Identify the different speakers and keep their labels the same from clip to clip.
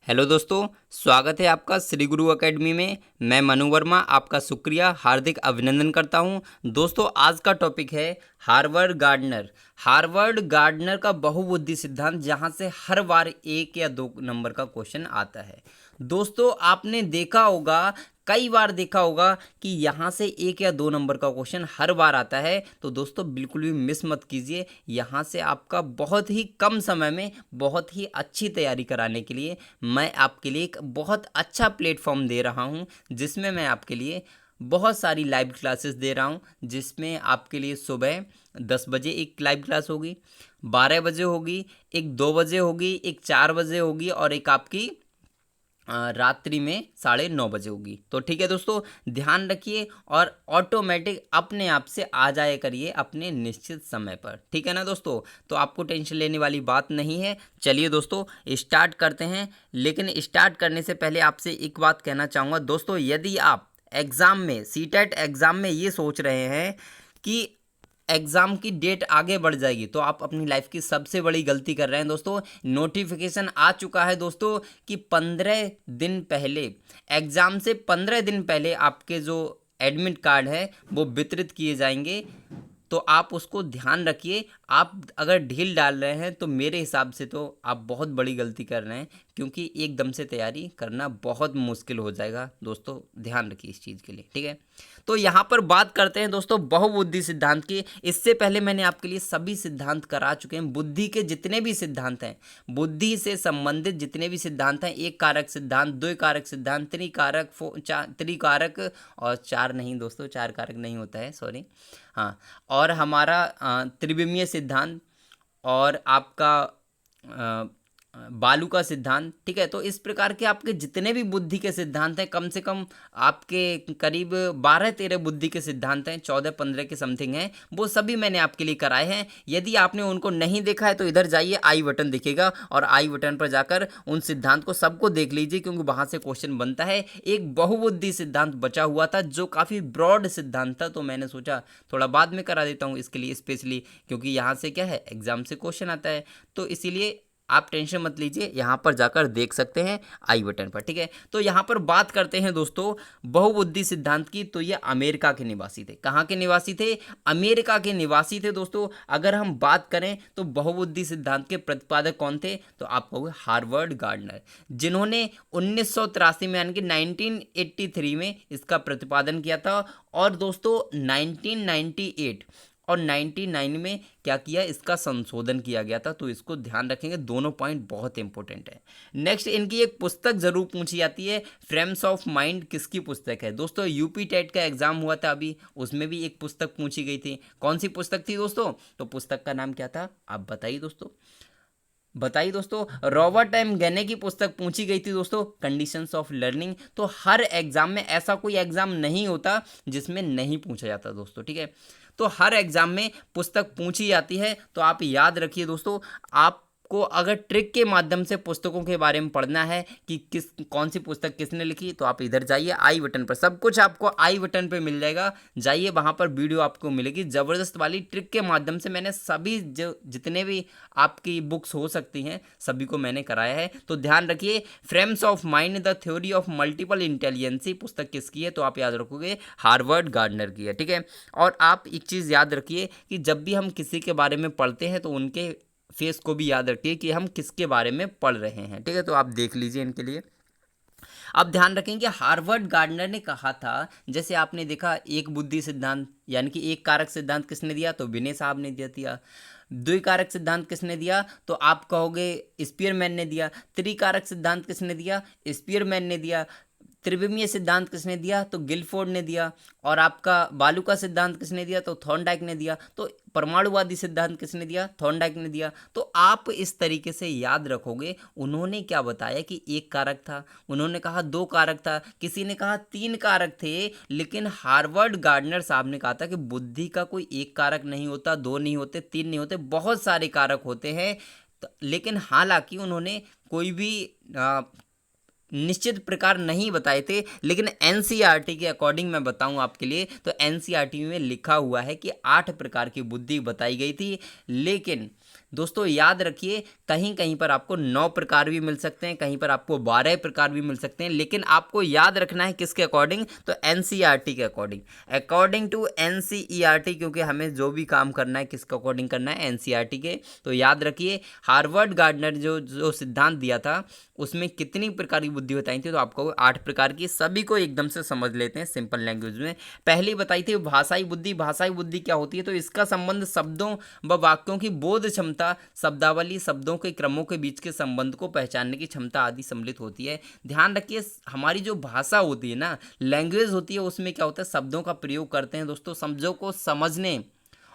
Speaker 1: Hello दोस्तों, स्वागत है आपका श्री गुरु एकेडमी में। मैं मनु वर्मा आपका शुक्रिया हार्दिक अभिनंदन करता हूं। दोस्तों, आज का टॉपिक है हार्वर्ड गार्डनर। हार्वर्ड गार्डनर का बहुबुद्धि सिद्धांत, जहां से हर बार 1 या 2 नंबर का क्वेश्चन आता है। दोस्तों, आपने देखा होगा, कई बार देखा होगा कि यहाँ से 1 या 2 नंबर का क्वेश्चन हर बार आता है। तो दोस्तों, बिल्कुल भी मिस मत कीजिए। यहाँ से आपका बहुत ही कम समय में बहुत ही अच्छी तैयारी कराने के लिए मैं आपके लिए एक बहुत अच्छा प्लेटफॉर्म दे रहा हूँ, जिसमें मैं आपके लिए बहुत सारी लाइव क्लासेस दे रहा हूँ। जिसमें आपके लिए सुबह 10 बजे एक लाइव क्लास होगी, 12 बजे होगी, एक 2 बजे होगी, एक 4 बजे होगी और एक आपकी रात्रि में 9:30 बजे होगी। तो ठीक है दोस्तों, ध्यान रखिए और ऑटोमेटिक अपने आप से आ जाया करिए अपने निश्चित समय पर। ठीक है ना दोस्तों? तो आपको टेंशन लेने वाली बात नहीं है। चलिए दोस्तों, स्टार्ट करते हैं। लेकिन स्टार्ट करने से पहले आपसे एक बात कहना चाहूँगा दोस्तों, यदि आप एग्ज़ाम में सीटेट एग्ज़ाम में ये सोच रहे हैं कि एग्ज़ाम की डेट आगे बढ़ जाएगी, तो आप अपनी लाइफ की सबसे बड़ी गलती कर रहे हैं दोस्तों। नोटिफिकेशन आ चुका है दोस्तों कि 15 दिन पहले, एग्ज़ाम से 15 दिन पहले आपके जो एडमिट कार्ड है वो वितरित किए जाएंगे। तो आप उसको ध्यान रखिए। आप अगर ढील डाल रहे हैं तो मेरे हिसाब से तो आप बहुत बड़ी गलती कर रहे हैं, क्योंकि एकदम से तैयारी करना बहुत मुश्किल हो जाएगा दोस्तों। ध्यान रखिए इस चीज़ के लिए, ठीक है। तो यहाँ पर बात करते हैं दोस्तों बहुबुद्धि सिद्धांत की। इससे पहले मैंने आपके लिए सभी सिद्धांत करा चुके हैं। बुद्धि के जितने भी सिद्धांत हैं, बुद्धि से संबंधित जितने भी सिद्धांत हैं, 1 कारक सिद्धांत, 2 कारक सिद्धांत, त्रिकारक और 4 नहीं दोस्तों, 4 कारक नहीं होता है, सॉरी। हाँ, और हमारा त्रिविमीय सिद्धांत और आपका बालू का सिद्धांत, ठीक है। तो इस प्रकार के आपके जितने भी बुद्धि के सिद्धांत हैं, कम से कम आपके करीब 12-13 बुद्धि के सिद्धांत हैं, 14-15 के समथिंग हैं, वो सभी मैंने आपके लिए कराए हैं। यदि आपने उनको नहीं देखा है तो इधर जाइए, आई बटन दिखेगा और आई बटन पर जाकर उन सिद्धांत को सबको देख लीजिए, क्योंकि वहाँ से क्वेश्चन बनता है। एक बहुबुद्धि सिद्धांत बचा हुआ था जो काफ़ी ब्रॉड सिद्धांत था, तो मैंने सोचा थोड़ा बाद में करा देता हूँ इसके लिए स्पेशली, क्योंकि यहाँ से क्या है, एग्जाम से क्वेश्चन आता है। तो इसीलिए आप टेंशन मत लीजिए, यहाँ पर जाकर देख सकते हैं आई बटन पर, ठीक है। तो यहाँ पर बात करते हैं दोस्तों बहुबुद्धि सिद्धांत की। तो ये अमेरिका के निवासी थे। कहाँ के निवासी थे? अमेरिका के निवासी थे दोस्तों। अगर हम बात करें तो बहुबुद्धि सिद्धांत के प्रतिपादक कौन थे? तो आप कहोगे हार्वर्ड गार्डनर, जिन्होंने 1983 में यानी कि 1983 में इसका प्रतिपादन किया था। और दोस्तों 1998 और 99 में क्या किया, इसका संशोधन किया गया था। तो इसको ध्यान रखेंगे, दोनों पॉइंट बहुत इंपॉर्टेंट है। नेक्स्ट, इनकी एक पुस्तक जरूर पूछी जाती है, फ्रेम्स ऑफ माइंड किसकी पुस्तक है? दोस्तों यूपी टेट का एग्जाम हुआ था अभी, उसमें भी एक पुस्तक पूछी गई थी। कौन सी पुस्तक थी दोस्तों? तो पुस्तक का नाम क्या था, आप बताइए दोस्तों, बताइए दोस्तों। रॉबर्ट एम गेने की पुस्तक पूछी गई थी दोस्तों, कंडीशंस ऑफ लर्निंग। तो हर एग्जाम में, ऐसा कोई एग्जाम नहीं होता जिसमें नहीं पूछा जाता दोस्तों, ठीक है। तो हर एग्जाम में पुस्तक पूछी जाती है। तो आप याद रखिए दोस्तों, आपको अगर ट्रिक के माध्यम से पुस्तकों के बारे में पढ़ना है कि कौन सी पुस्तक किसने लिखी, तो आप इधर जाइए, आई बटन पर सब कुछ आपको आई बटन पर मिल जाएगा। जाइए, वहाँ पर वीडियो आपको मिलेगी ज़बरदस्त वाली। ट्रिक के माध्यम से मैंने सभी जितने भी आपकी बुक्स हो सकती हैं सभी को मैंने कराया है। तो ध्यान रखिए, frames of mind the theory of multiple intelligences पुस्तक किसकी है? तो आप याद रखोगे हार्वर्ड गार्डनर की है, ठीक है। और आप एक चीज़ याद रखिए कि जब भी हम किसी के बारे में पढ़ते हैं तो उनके फेस को भी याद रखिए कि हम किसके बारे में पढ़ रहे हैं, ठीक है। तो आप देख लीजिए इनके लिए। अब ध्यान रखेंगे, हार्वर्ड गार्डनर ने कहा था, जैसे आपने देखा एक बुद्धि सिद्धांत यानी कि 1 कारक सिद्धांत किसने दिया? तो विनय साहब ने दिया। 2 कारक सिद्धांत किसने दिया? तो आप कहोगे स्पीयरमैन ने दिया। त्रिकारक सिद्धांत किसने दिया? स्पीयरमैन ने दिया। त्रिविमीय सिद्धांत किसने दिया? तो गिलफोर्ड ने दिया। और आपका बालू का सिद्धांत किसने दिया? तो थॉर्नडाइक ने दिया। तो परमाणुवादी सिद्धांत किसने दिया? थॉर्नडाइक ने दिया। तो आप इस तरीके से याद रखोगे, उन्होंने क्या बताया कि 1 कारक था, उन्होंने कहा 2 कारक था, किसी ने कहा 3 कारक थे। लेकिन हार्वर्ड गार्डनर साहब ने कहा था कि बुद्धि का कोई 1 कारक नहीं होता, 2 नहीं होते, 3 नहीं होते, बहुत सारे कारक होते हैं। लेकिन हालांकि उन्होंने कोई भी निश्चित प्रकार नहीं बताए थे। लेकिन एनसीईआरटी के अकॉर्डिंग मैं बताऊं आपके लिए, तो एनसीईआरटी में लिखा हुआ है कि 8 प्रकार की बुद्धि बताई गई थी। लेकिन दोस्तों याद रखिए, कहीं कहीं पर आपको 9 प्रकार भी मिल सकते हैं, कहीं पर आपको 12 प्रकार भी मिल सकते हैं, लेकिन आपको याद रखना है किसके अकॉर्डिंग, तो एनसीईआरटी के अकॉर्डिंग, अकॉर्डिंग टू एनसीईआरटी, क्योंकि हमें जो भी काम करना है किसके अकॉर्डिंग करना है, एनसीईआरटी के। तो याद रखिए, हार्वर्ड गार्डनर जो जो सिद्धांत दिया था उसमें कितनी प्रकार की बुद्धि बताई थी, तो आपको 8 प्रकार की, सभी को एकदम से समझ लेते हैं सिंपल लैंग्वेज में। पहली बताई थी भाषाई बुद्धि। भाषाई बुद्धि क्या होती है, तो इसका संबंध शब्दों व वाक्यों की बोध क्षमता, शब्दावली, शब्दों के क्रमों के बीच के संबंध को पहचानने की क्षमता आदि सम्मिलित होती है। ध्यान रखिए, हमारी जो भाषा होती है ना, लैंग्वेज होती है, उसमें क्या होता है, शब्दों का प्रयोग करते हैं दोस्तों, शब्दों को समझने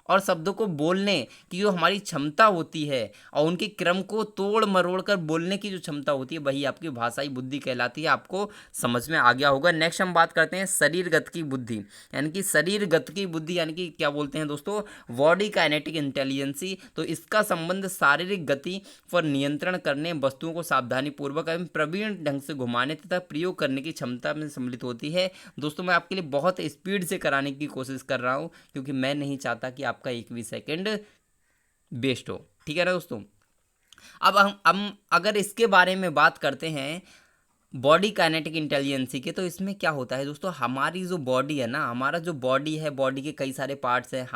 Speaker 1: और शब्दों को बोलने की जो हमारी क्षमता होती है, और उनके क्रम को तोड़ मरोड़ कर बोलने की जो क्षमता होती है, वही आपकी भाषाई बुद्धि कहलाती है। आपको समझ में आ गया होगा। नेक्स्ट हम बात करते हैं शरीरगत की बुद्धि, यानी कि शरीरगत की बुद्धि यानी कि क्या बोलते हैं दोस्तों, बॉडी काइनेटिक इंटेलिजेंसी। तो इसका संबंध शारीरिक गति पर नियंत्रण करने, वस्तुओं को सावधानीपूर्वक एवं प्रवीण ढंग से घुमाने तथा प्रयोग करने की क्षमता में सम्मिलित होती है। दोस्तों मैं आपके लिए बहुत स्पीड से कराने की कोशिश कर रहा हूँ, क्योंकि मैं नहीं चाहता कि आपका एक भी सेकंड वेस्ट हो, ठीक है ना दोस्तों। अब हम अगर इसके बारे में बात करते हैं बॉडी काइनेटिक इंटेलिजेंसी के, तो इसमें क्या होता है दोस्तों, हमारी जो बॉडी है ना, हमारा जो बॉडी है, बॉडी के कई सारे पार्ट्स हैं,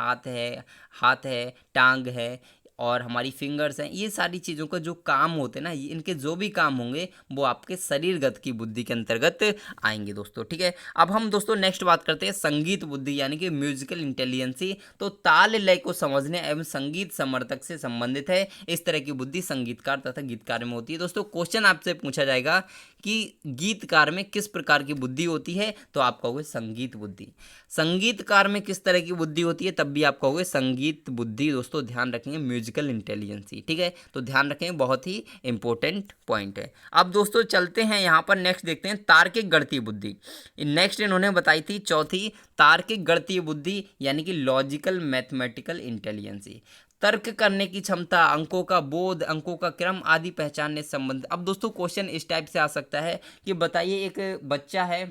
Speaker 1: हाथ है, टांग है, और हमारी फिंगर्स हैं, ये सारी चीज़ों का जो काम होते हैं ना, इनके जो भी काम होंगे वो आपके शरीरगत की बुद्धि के अंतर्गत आएंगे दोस्तों, ठीक है। अब हम दोस्तों नेक्स्ट बात करते हैं संगीत बुद्धि, यानी कि म्यूजिकल इंटेलिजेंसी। तो ताल लय को समझने एवं संगीत समर्थक से संबंधित है। इस तरह की बुद्धि संगीतकार तथा गीतकार में होती है। दोस्तों क्वेश्चन आपसे पूछा जाएगा कि गीतकार में किस प्रकार की बुद्धि होती है, तो आप कहोगे संगीत बुद्धि। संगीतकार में किस तरह की बुद्धि होती है, तब भी आप कहोगे संगीत बुद्धि। दोस्तों ध्यान रखेंगे, म्यूजिकल इंटेलिजेंसी, ठीक है, तो ध्यान रखेंगे, बहुत ही इंपॉर्टेंट पॉइंट है। अब दोस्तों चलते हैं यहाँ पर, नेक्स्ट देखते हैं तार्किक गणितीय बुद्धि। नेक्स्ट इन्होंने बताई थी चौथी, तार्किक गणितीय बुद्धि, यानी कि लॉजिकल मैथमेटिकल इंटेलिजेंसी। तर्क करने की क्षमता, अंकों का बोध, अंकों का क्रम आदि पहचानने से संबंध। अब दोस्तों क्वेश्चन इस टाइप से आ सकता है कि बताइए, एक बच्चा है,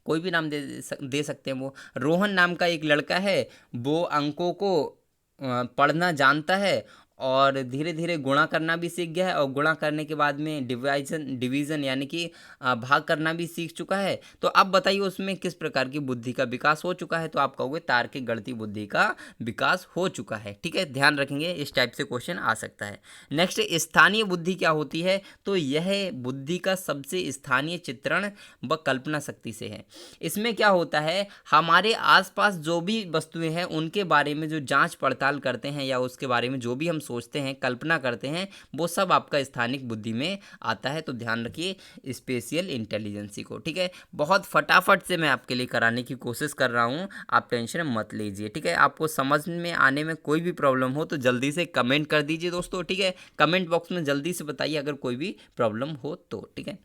Speaker 1: कोई भी नाम दे सकते हैं, वो रोहन नाम का एक लड़का है, वो अंकों को पढ़ना जानता है, और धीरे धीरे गुणा करना भी सीख गया है, और गुणा करने के बाद में डिवीज़न यानी कि भाग करना भी सीख चुका है। तो अब बताइए उसमें किस प्रकार की बुद्धि का विकास हो चुका है, तो आप कहोगे तार्किक गणितीय बुद्धि का विकास हो चुका है, ठीक है, ध्यान रखेंगे, इस टाइप से क्वेश्चन आ सकता है। नेक्स्ट स्थानीय बुद्धि क्या होती है, तो यह बुद्धि का सबसे स्थानीय चित्रण व कल्पना शक्ति से है। इसमें क्या होता है, हमारे आसपास जो भी वस्तुएं हैं उनके बारे में जो जांच पड़ताल करते हैं, या उसके बारे में जो भी हम सोचते हैं, कल्पना करते हैं, वो सब आपका स्थानिक बुद्धि में आता है। तो ध्यान रखिए स्पेशियल इंटेलिजेंसी को, ठीक है। बहुत फटाफट से मैं आपके लिए कराने की कोशिश कर रहा हूँ, आप टेंशन मत लीजिए, ठीक है। आपको समझ में आने में कोई भी प्रॉब्लम हो तो जल्दी से कमेंट कर दीजिए दोस्तों, ठीक है, कमेंट बॉक्स में जल्दी से बताइए अगर कोई भी प्रॉब्लम हो तो, ठीक है।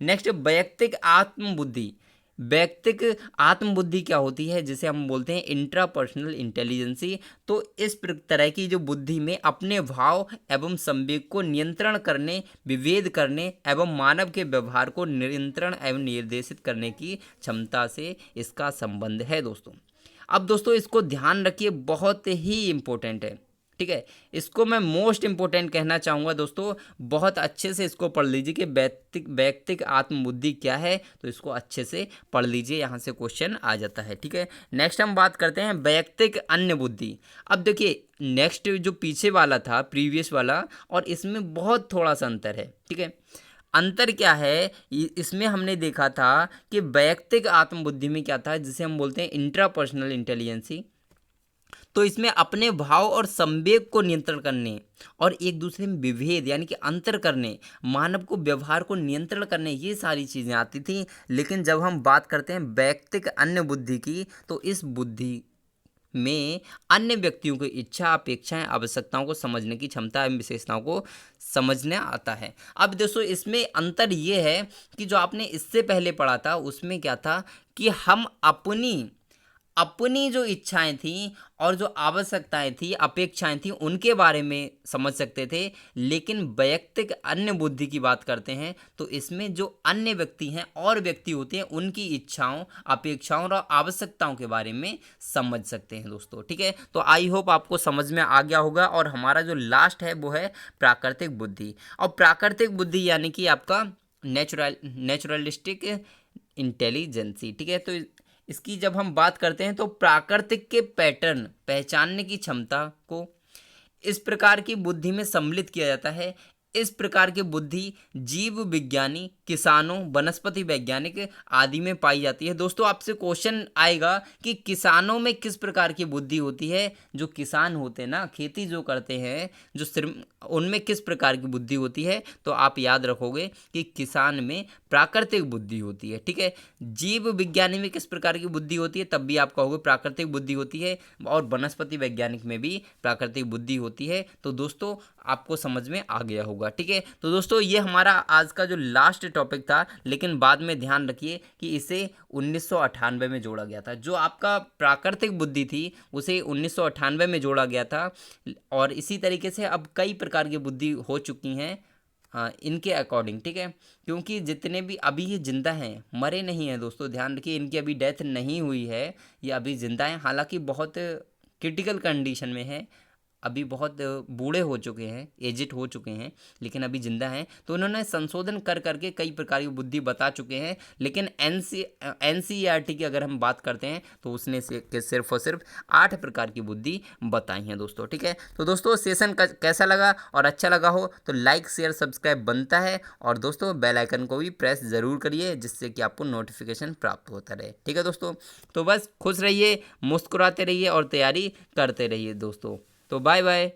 Speaker 1: नेक्स्ट वैयक्तिक आत्मबुद्धि। वैयक्तिक आत्मबुद्धि क्या होती है, जिसे हम बोलते हैं इंट्रापर्सनल इंटेलिजेंसी। तो इस तरह की जो बुद्धि में अपने भाव एवं संवेग को नियंत्रण करने, विभेद करने एवं मानव के व्यवहार को नियंत्रण एवं निर्देशित करने की क्षमता से इसका संबंध है दोस्तों। अब दोस्तों इसको ध्यान रखिए, बहुत ही इंपॉर्टेंट है, ठीक है। इसको मैं मोस्ट इंपोर्टेंट कहना चाहूँगा दोस्तों, बहुत अच्छे से इसको पढ़ लीजिए कि वैयक्तिक आत्मबुद्धि क्या है, तो इसको अच्छे से पढ़ लीजिए, यहाँ से क्वेश्चन आ जाता है, ठीक है। नेक्स्ट हम बात करते हैं वैयक्तिक अन्य बुद्धि। अब देखिए नेक्स्ट जो पीछे वाला था, प्रीवियस वाला, और इसमें बहुत थोड़ा सा अंतर है, ठीक है। अंतर क्या है, इसमें हमने देखा था कि वैयक्तिक आत्मबुद्धि में क्या था, जिसे हम बोलते हैं इंट्रापर्सनल इंटेलिजेंसी। तो इसमें अपने भाव और संवेग को नियंत्रण करने और एक दूसरे में विभेद यानी कि अंतर करने, मानव को व्यवहार को नियंत्रण करने, ये सारी चीज़ें आती थी। लेकिन जब हम बात करते हैं वैयक्तिक अन्य बुद्धि की, तो इस बुद्धि में अन्य व्यक्तियों की इच्छा, अपेक्षाएं, आवश्यकताओं को समझने की क्षमता एवं विशेषताओं को समझने आता है। अब दोस्तों इसमें अंतर ये है कि जो आपने इससे पहले पढ़ा था उसमें क्या था कि हम अपनी अपनी जो इच्छाएं थी और जो आवश्यकताएं थी, अपेक्षाएं थी, उनके बारे में समझ सकते थे। लेकिन वैयक्तिक अन्य बुद्धि की बात करते हैं तो इसमें जो अन्य व्यक्ति हैं और व्यक्ति होते हैं उनकी इच्छाओं, अपेक्षाओं और आवश्यकताओं के बारे में समझ सकते हैं दोस्तों। ठीक है, तो आई होप आपको समझ में आ गया होगा। और हमारा जो लास्ट है वो है प्राकृतिक बुद्धि। और प्राकृतिक बुद्धि यानी कि आपका नेचुरलिस्टिक इंटेलिजेंसी। ठीक है, तो इसकी जब हम बात करते हैं तो प्राकृतिक के पैटर्न पहचानने की क्षमता को इस प्रकार की बुद्धि में सम्मिलित किया जाता है। इस प्रकार की बुद्धि जीव विज्ञानी, किसानों, वनस्पति वैज्ञानिक आदि में पाई जाती है। दोस्तों आपसे क्वेश्चन आएगा कि किसानों में किस प्रकार की बुद्धि होती है। जो किसान होते हैं ना, खेती जो करते हैं, जो सिर्फ उनमें किस प्रकार की बुद्धि होती है, तो आप याद रखोगे कि किसान में प्राकृतिक बुद्धि होती है। ठीक है, जीव विज्ञानी में किस प्रकार की बुद्धि होती है, तब भी आप कहोगे प्राकृतिक बुद्धि होती है। और वनस्पति वैज्ञानिक में भी प्राकृतिक बुद्धि होती है। तो दोस्तों आपको समझ में आ गया होगा। ठीक है, तो दोस्तों ये हमारा आज का जो लास्ट टॉपिक था, लेकिन बाद में ध्यान रखिए कि इसे 1998 में जोड़ा गया था। जो आपका प्राकृतिक बुद्धि थी उसे 1998 में जोड़ा गया था। और इसी तरीके से अब कई प्रकार की बुद्धि हो चुकी हैं इनके अकॉर्डिंग। ठीक है, क्योंकि जितने भी अभी ये जिंदा हैं, मरे नहीं हैं दोस्तों, ध्यान रखिए, इनकी अभी डेथ नहीं हुई है, ये अभी जिंदा हैं। हालांकि बहुत क्रिटिकल कंडीशन में है, अभी बहुत बूढ़े हो चुके हैं, एजिड हो चुके हैं, लेकिन अभी जिंदा हैं। तो उन्होंने संशोधन कर करके कई प्रकार की बुद्धि बता चुके हैं। लेकिन एनसीईआरटी की अगर हम बात करते हैं तो उसने सिर्फ और सिर्फ 8 प्रकार की बुद्धि बताई हैं दोस्तों। ठीक है, तो दोस्तों सेशन कैसा लगा, और अच्छा लगा हो तो लाइक शेयर सब्सक्राइब बनता है। और दोस्तों बेल आइकन को भी प्रेस ज़रूर करिए, जिससे कि आपको नोटिफिकेशन प्राप्त होता रहे। ठीक है दोस्तों, तो बस खुश रहिए, मुस्कुराते रहिए और तैयारी करते रहिए दोस्तों। तो बाय बाय।